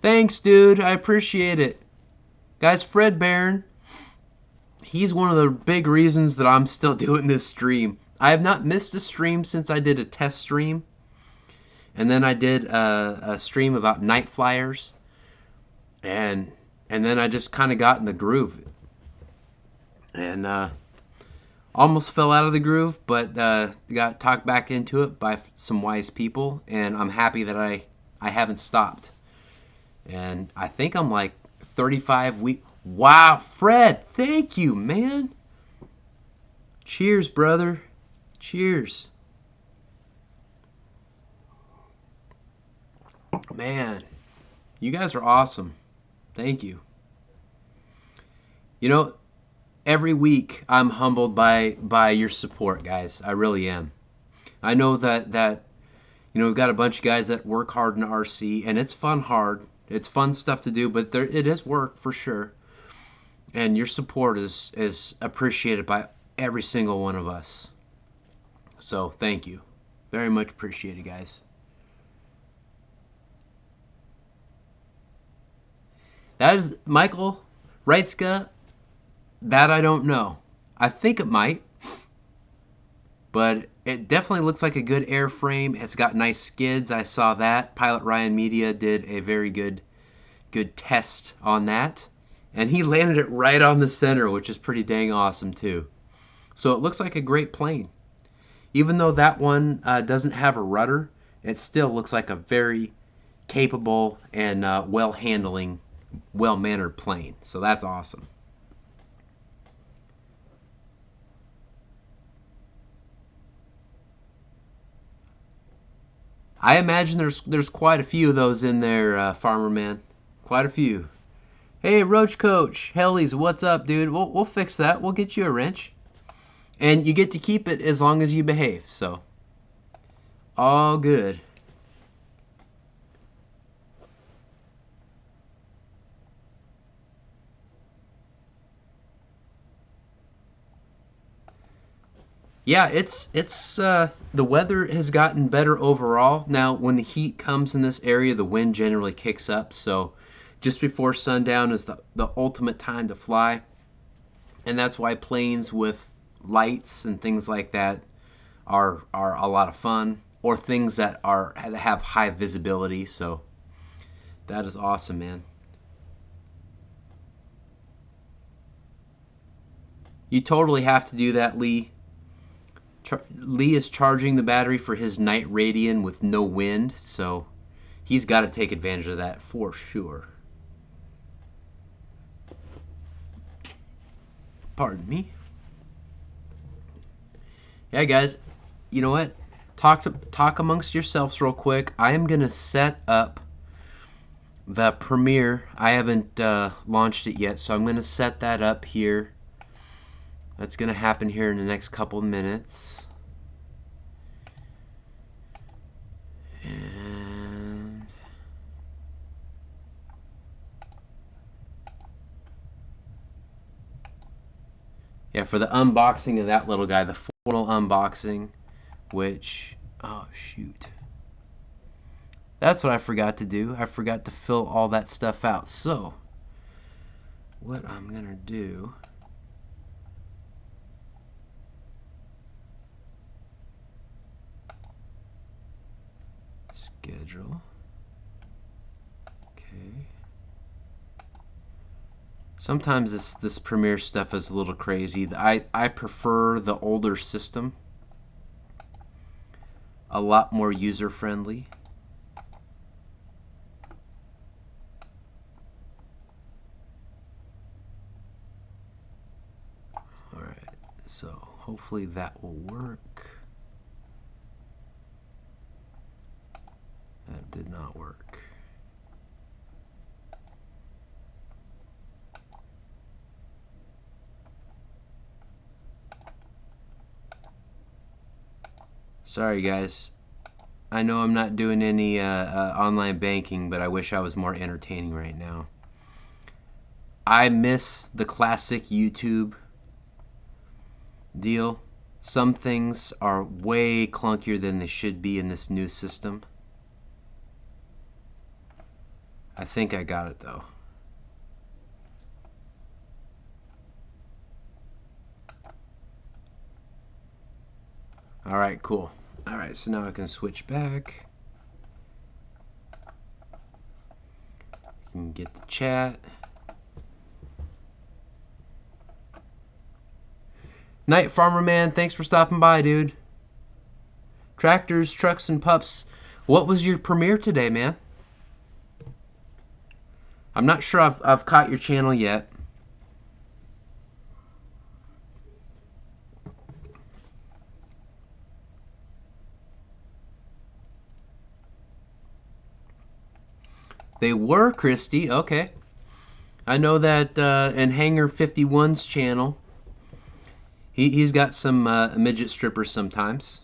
Thanks, dude. I appreciate it. Guys, Fred Barron, he's one of the big reasons that I'm still doing this stream. I have not missed a stream since I did a test stream. And then I did a stream about night flyers. And then I just kind of got in the groove. And almost fell out of the groove, but got talked back into it by some wise people. And I'm happy that I haven't stopped. And I think I'm like 35 weeks. Wow, Fred, thank you, man. Cheers, brother. Cheers. Man, you guys are awesome. Thank you. You know, every week I'm humbled by your support, guys. I really am. I know that you know, we've got a bunch of guys that work hard in RC, and it's fun hard. It's fun stuff to do, but it is work for sure. And your support is appreciated by every single one of us. So thank you. Very much appreciated, guys. That is Michael Reitzka. That I don't know. I think it might. But it definitely looks like a good airframe. It's got nice skids. I saw that. Pilot Ryan Media did a very good test on that. And he landed it right on the center, which is pretty dang awesome too. So it looks like a great plane. Even though that one doesn't have a rudder, it still looks like a very capable and well-handling, well-mannered plane. So that's awesome. I imagine there's quite a few of those in there, Farmer Man. Quite a few. Hey, Roach Coach, Hellies, what's up, dude? We'll fix that. We'll get you a wrench. And you get to keep it as long as you behave, so all good. Yeah, it's the weather has gotten better overall. Now, when the heat comes in this area, the wind generally kicks up, so just before sundown is the ultimate time to fly. And that's why planes with lights and things like that are a lot of fun, or things that have high visibility. So that is awesome, man. You totally have to do that, Lee. Lee is charging the battery for his night Radian with no wind, so he's got to take advantage of that for sure. Pardon me. Yeah, guys, you know what? Talk amongst yourselves real quick. I am gonna set up the Premiere. I haven't launched it yet, so I'm gonna set that up here. That's gonna happen here in the next couple minutes. And yeah, for the unboxing of that little guy, the full unboxing, which, oh shoot. That's what I forgot to do. I forgot to fill all that stuff out. So, what I'm gonna do, schedule. Okay. Sometimes this Premiere stuff is a little crazy. I prefer the older system. A lot more user friendly. Alright, so hopefully that will work. That did not work. Sorry guys. I know I'm not doing any online banking, but I wish I was more entertaining right now. I miss the classic YouTube deal. Some things are way clunkier than they should be in this new system. I think I got it though. Alright, cool. Alright, so now I can switch back. You can get the chat. Night Farmer Man, thanks for stopping by, dude. Tractors, trucks, and pups. What was your premiere today, man? I'm not sure I've caught your channel yet. They were, Christy. Okay. I know that in Hanger 51's channel, he's got some midget strippers sometimes.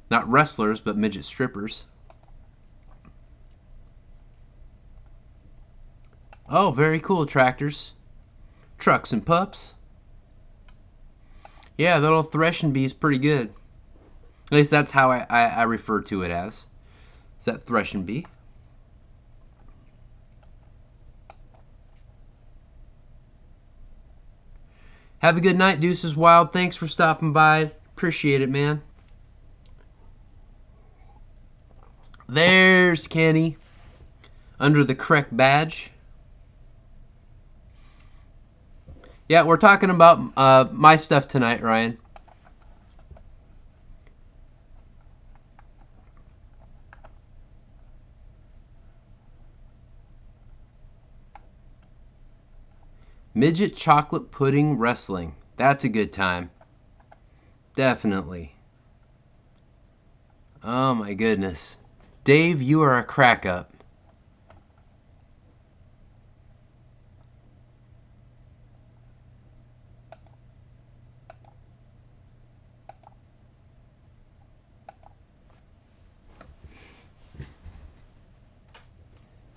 Not wrestlers, but midget strippers. Oh, very cool tractors. Trucks and pups. Yeah, the little threshing bee is pretty good. At least that's how I refer to it as. Is that threshing bee? Have a good night, Deuces Wild. Thanks for stopping by. Appreciate it, man. There's Kenny under the correct badge. Yeah, we're talking about my stuff tonight, Ryan. Midget chocolate pudding wrestling. That's a good time. Definitely. Oh my goodness. Dave, you are a crack up.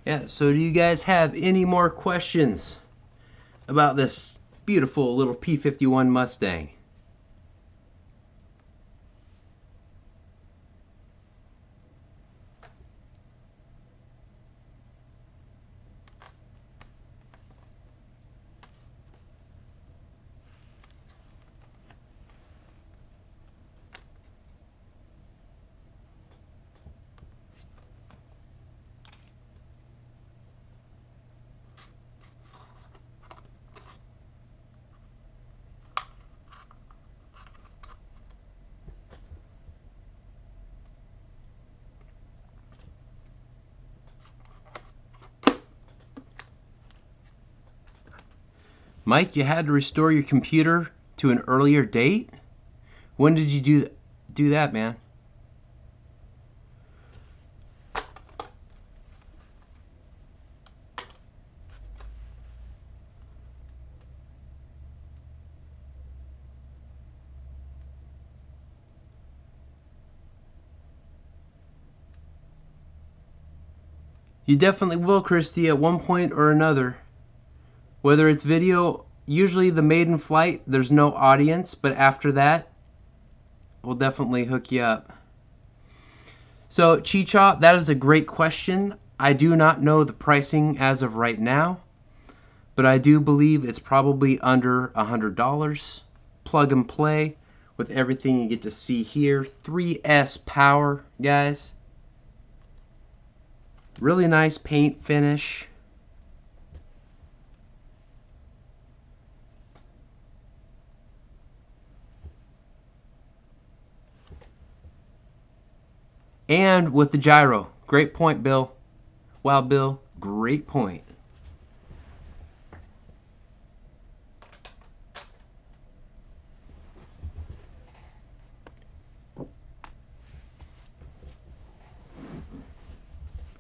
Yeah, so do you guys have any more questions about this beautiful little P-51 Mustang? Mike, you had to restore your computer to an earlier date? When did you do that, man? You definitely will, Christy, at one point or another. Whether it's video, usually the maiden flight, there's no audience, but after that, we'll definitely hook you up. So, Chicha, that is a great question. I do not know the pricing as of right now, but I do believe it's probably under $100. Plug and play with everything you get to see here. 3S power, guys. Really nice paint finish. And with the gyro. Great point, Bill. Wow, Bill, great point.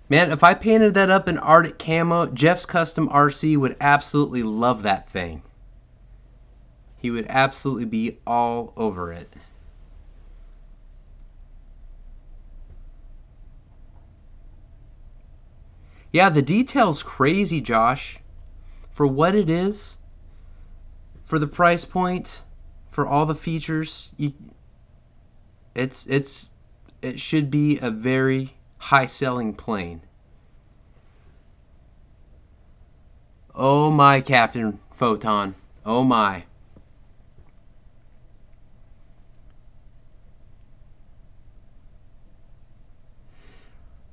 Man, if I painted that up in Arctic camo, Jeff's Custom RC would absolutely love that thing. He would absolutely be all over it. Yeah, the detail's crazy, Josh. For what it is, for the price point, for all the features, it should be a very high-selling plane. Oh my, Captain Photon. Oh my.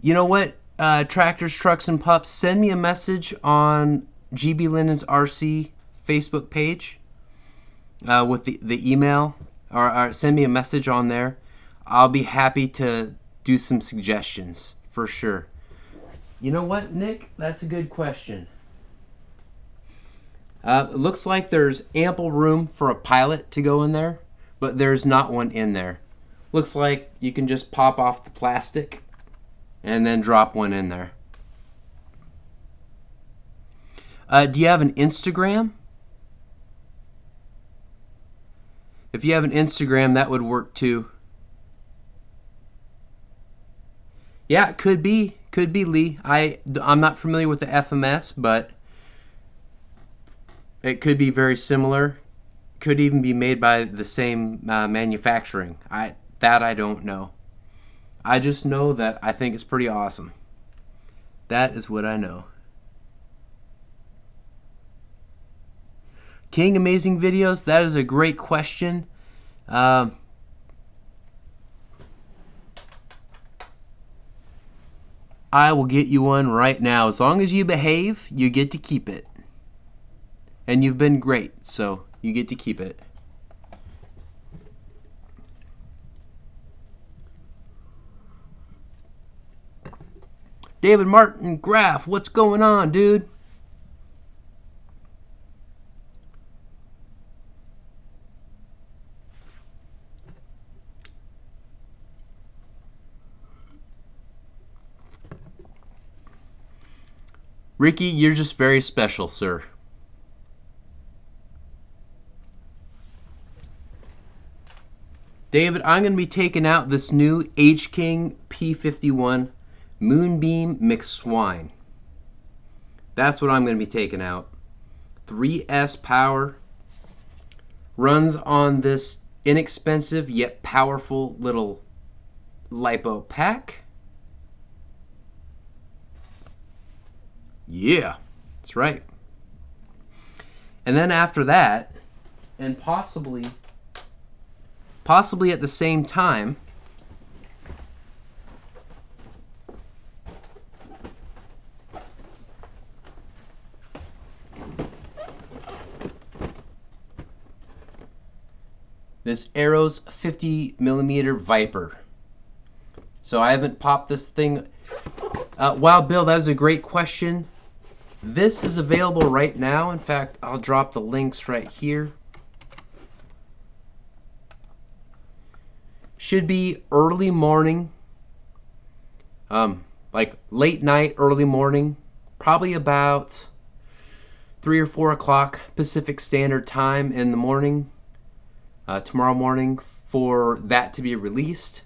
You know what? Tractors, Trucks, and Pups, send me a message on GBLynden's RC Facebook page with the email, or send me a message on there. I'll be happy to do some suggestions for sure. You know what, Nick? That's a good question. It looks like there's ample room for a pilot to go in there, but there's not one in there. Looks like you can just pop off the plastic and then drop one in there. Do you have an Instagram? If you have an Instagram, that would work too. Yeah, it could be Lee. I'm not familiar with the FMS, but It could be very similar. Could even be made by the same manufacturing. I don't know. I just know that I think it's pretty awesome. That is what I know. King Amazing Videos, that is a great question. I will get you one right now. As long as you behave, you get to keep it. And you've been great, so you get to keep it. David Martin Graff, what's going on, dude? Ricky, you're just very special, sir. David, I'm going to be taking out this new H-King P-51 Moonbeam Mixed Swine. That's what I'm going to be taking out. 3S power. Runs on this inexpensive yet powerful little LiPo pack. Yeah, that's right. And then after that, and possibly at the same time, this Arrows 50mm Viper. So I haven't popped this thing. Wow, Bill, that is a great question. This is available right now. In fact, I'll drop the links right here. Should be early morning, like late night, early morning, probably about 3 or 4 o'clock Pacific Standard Time in the morning, tomorrow morning, for that to be released.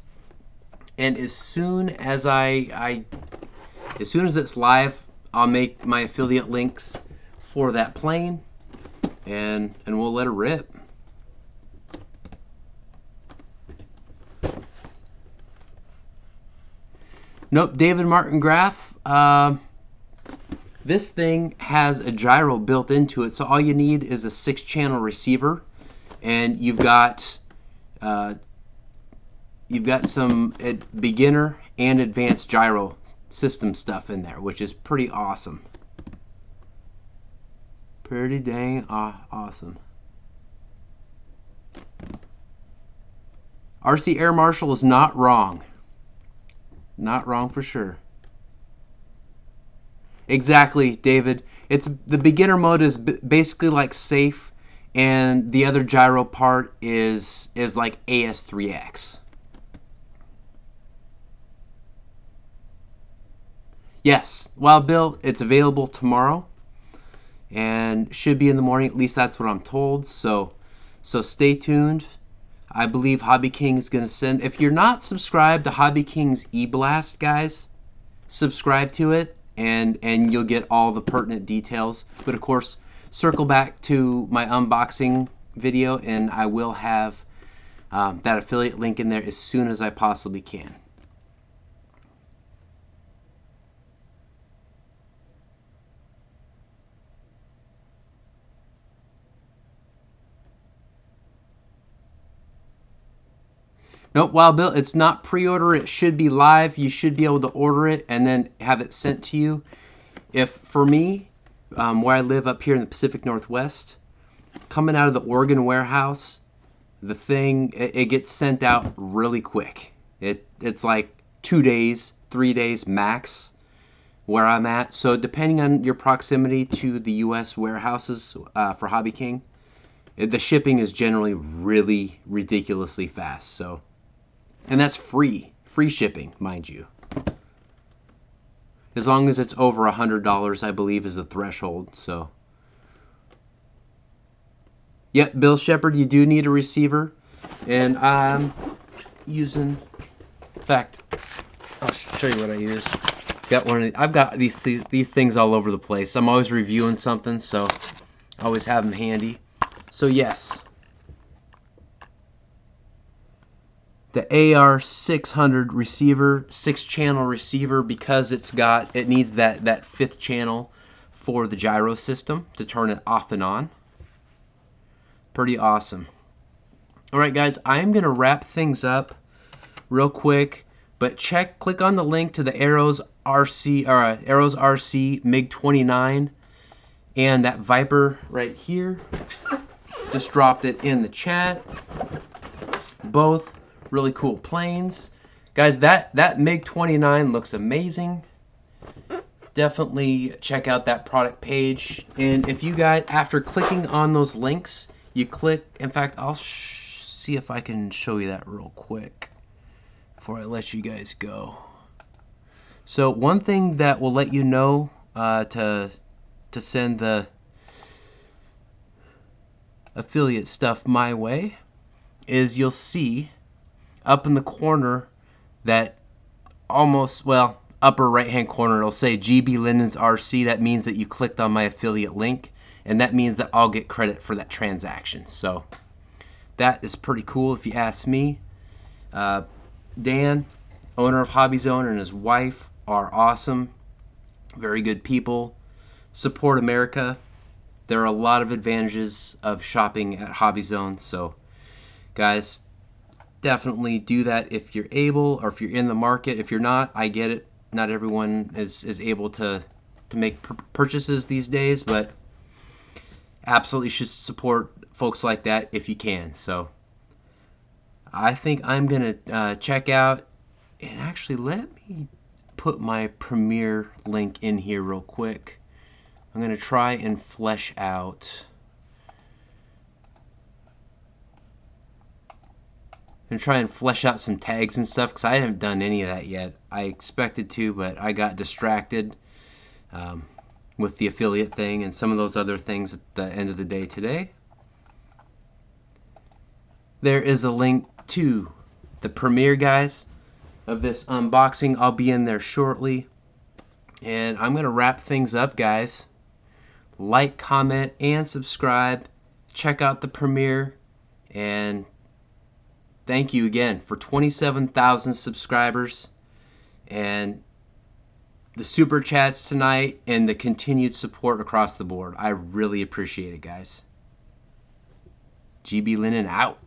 And as soon as as soon as it's live, I'll make my affiliate links for that plane, and we'll let it rip. Nope, David Martin Graff. This thing has a gyro built into it, so all you need is a 6-channel receiver, and you've got some beginner and advanced gyro system stuff in there, which is pretty awesome. Pretty dang awesome. RC Air Marshal is not wrong. Not wrong for sure. Exactly, David. It's the beginner mode is basically like safe, and the other gyro part is like AS3X. Yes, well, Bill, it's available tomorrow, and should be in the morning. At least that's what I'm told. So stay tuned. I believe HobbyKing is going to send. If you're not subscribed to HobbyKing's eBlast, guys, subscribe to it, and you'll get all the pertinent details. But of course, circle back to my unboxing video, and I will have that affiliate link in there as soon as I possibly can. Nope, Wild Bill, it's not pre-order. It should be live. You should be able to order it and then have it sent to you. If, for me, where I live up here in the Pacific Northwest, coming out of the Oregon warehouse, the thing, it gets sent out really quick. It's like 2 days, 3 days max where I'm at. So depending on your proximity to the U.S. warehouses for HobbyKing, the shipping is generally really ridiculously fast. So. And that's free shipping, mind you. As long as it's over $100, I believe, is the threshold. So, yep, Bill Shepard, you do need a receiver, and I'm using. In fact, I'll show you what I use. Got one. I've got these things all over the place. I'm always reviewing something, so Always have them handy. So yes, the AR600 receiver, 6-channel receiver, because it needs that 5th channel for the gyro system to turn it off and on. Pretty awesome. All right, guys, I'm gonna wrap things up real quick, but click on the link to the Arrows RC MiG-29 and that Viper right here. Just dropped it in the chat. Both really cool planes, guys. That MiG-29 looks amazing. Definitely check out that product page. And if you guys, after clicking on those links, you click, in fact, I'll see if I can show you that real quick before I let you guys go. So one thing that will let you know to send the affiliate stuff my way is you'll see up in the corner that upper right hand corner, it'll say GBLynden's RC. That means that you clicked on my affiliate link, and that means that I'll get credit for that transaction. So that is pretty cool if you ask me. Dan, owner of Hobby Zone, and his wife are awesome, very good people. Support America. There are a lot of advantages of shopping at Hobby Zone, so guys, definitely do that if you're able, or if you're in the market. If you're not, I get it. Not everyone is able to make purchases these days, but absolutely should support folks like that if you can. So I think I'm gonna check out, and actually let me put my Premiere link in here real quick. I'm gonna try and flesh out. And try and flesh out some tags and stuff, because I haven't done any of that yet. I expected to, but I got distracted with the affiliate thing and some of those other things at the end of the day today. There is a link to the Premiere, guys, of this unboxing. I'll be in there shortly. And I'm going to wrap things up, guys. Like, comment, and subscribe. Check out the Premiere. And thank you again for 27,000 subscribers and the super chats tonight and the continued support across the board. I really appreciate it, guys. GBLynden out.